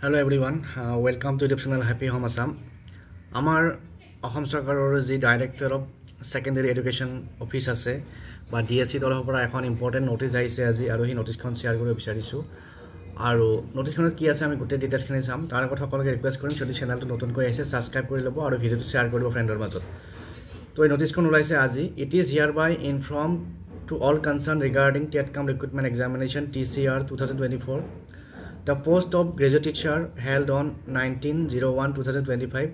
Hello everyone, welcome to YouTube channel Happy Home Assam. Amar Ahom Sarkarer ji Director of Secondary Education Office ase ba DSC tolor pora ekhon important notice aise aji aru hi notice khon share koribo bisarisu aru notice khonot ki ase ami gote details khini sam tar kotha koloke request korim jodi channel to notun koi aise subscribe kori lobo aru video to share koribo friendor majot to ei notice khon ulaise aji it is hereby informed to all concerned regarding TET-CAM recruitment examination TCR 2024. The post of graduate teacher held on 19/01/2025.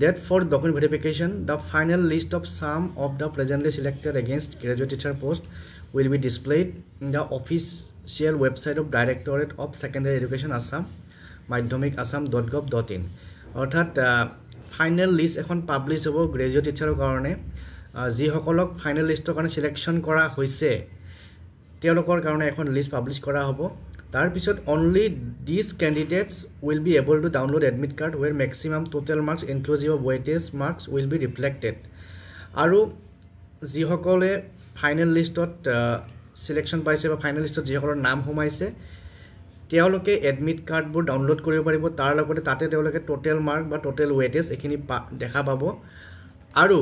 That for document verification, the final list of some of the presently selected against graduate teacher post will be displayed in the official website of Directorate of Secondary Education Assam, madhyamik.assam.gov.in. অর্থাৎ final list এখন publish হ'ব graduate টিচাৰৰ কাৰণে যিসকলক final লিষ্টৰ কাৰণে সিলেকশ্যন কৰা হৈছে তেওঁলোকৰ কাৰণে এখন লিষ্ট পাবলিছ কৰা হ'ব তাৰ পিছত only these candidates will be able to download admit card where maximum total marks inclusive of weightage marks will be reflected আৰু যিসকলে ফাইনেল লিষ্টত সিলেকশ্যন পাইছে বা ফাইনেল লিষ্টত যিসকলৰ নাম সোমাইছে তেওঁলোকে এডমিট কাৰ্ডবোৰ ডাউনলোড কৰিব পাৰিব তাৰ লগতে তাতে তেওঁলোকে টোটেল মাৰ্ক বা টোটেল ওয়েটেজ এখিনি দেখা পাব আৰু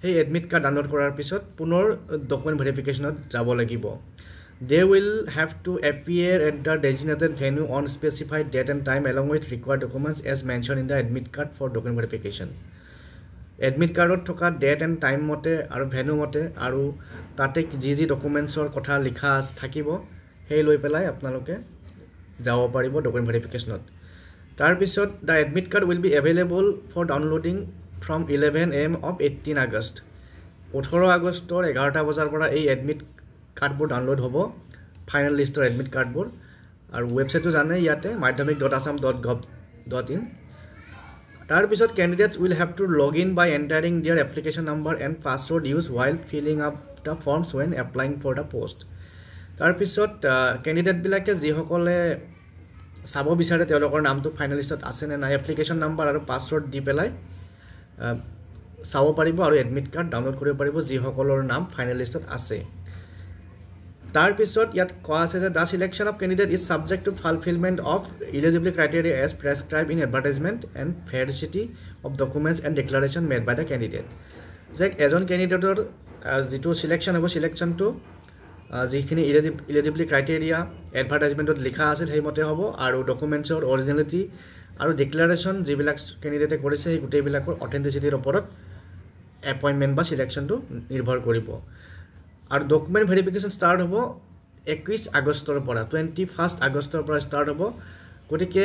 সেই এডমিট কাৰ্ড ডাউনলোড কৰাৰ পিছত পুনৰ ডকুমেন্ট ভেৰিফিকেশনত যাব লাগিব They will have to appear at the designated venue on specified date and time along with required documents as mentioned in the admit card for document verification. Admit card thoka date and time mote aru venue mote aru tate ji documents or kotha likha thakibo hei loi pelai apnaloke jabo paribo document verification ot. Tar pisot the admit card will be available for downloading from 11 am of 18 August. 18 August or 11 bajar pora ei admit কাৰ্ডবোৰ download হ'ব final লিষ্টৰ admit কাৰ্ডবোৰ আৰু ওয়েবসাইটটো জানে ইয়াতে madhyamik.assam.gov.in তাৰ পিছত candidates will have to log in by entering their application number and password used while filling up the forms when applying for the post তাৰ পিছত candidate বিলাকে যিসকলে চাব বিচাৰে তেওঁলোকৰ নামটো ফাইনেল লিষ্টত আছে নে নাই এপ্লিকেশন নাম্বাৰ আৰু পাছৱৰ্ড দি পেলাই চাব পাৰিব আৰু এডমিট কাৰ্ড ডাউনলোড কৰিব পাৰিব যিসকলৰ নাম ফাইনেল লিষ্টত আছে Tar pisot yat koa ase the selection of candidate is subject to fulfillment of eligibility criteria as prescribed in advertisement and veracity of documents and declaration made by the candidate. Jek ejon candidate or jitu selection hobo selection to jikhini eligibility criteria advertisement ot likha asil hei mote hobo aru documents or originality aru declaration jibilak candidate korise hei gutei bilakor authenticity r oporot appointment ba selection to nirbhor koribo. আৰু document verification start হ'ব 21 আগষ্টৰ পৰা 21 আগষ্টৰ পৰা start হ'ব গটিকে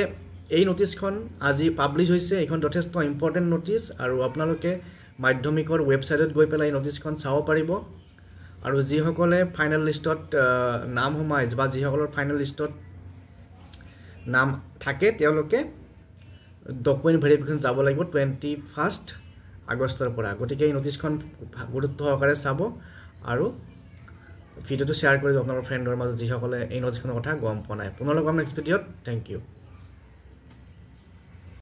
এই নোটিছখন আজি পাবলিশ হৈছে এখন যথেষ্ট ইম্পৰ্টেন্ট নোটিছ আৰু আপোনালোকে মাধ্যমিকৰ ওয়েবসাইটত গৈ পেলাই নোটিছখন চাব পাৰিব আৰু যিসকলে ফাইনেল লিষ্টত নাম সোমাই বা যিসকলৰ ফাইনেল লিষ্টত নাম থাকে তেওঁলোকে ডকুমেন্ট ভেৰিফিকেশন যাব লাগিব 21 আগষ্টৰ পৰা গটিকে এই নোটিছখন গুৰুত্ব সহকাৰে চাব আৰু ভিডিওটো শেয়াৰ কৰি আপোনালোকৰ ফ্ৰেণ্ডৰ মাজত যিসকলে এই নোটিছখনৰ কথা গম পোৱা নাই পুনৰ লগ পাম নেক্সট ভিডিঅ'ত থ্যাংক ইউ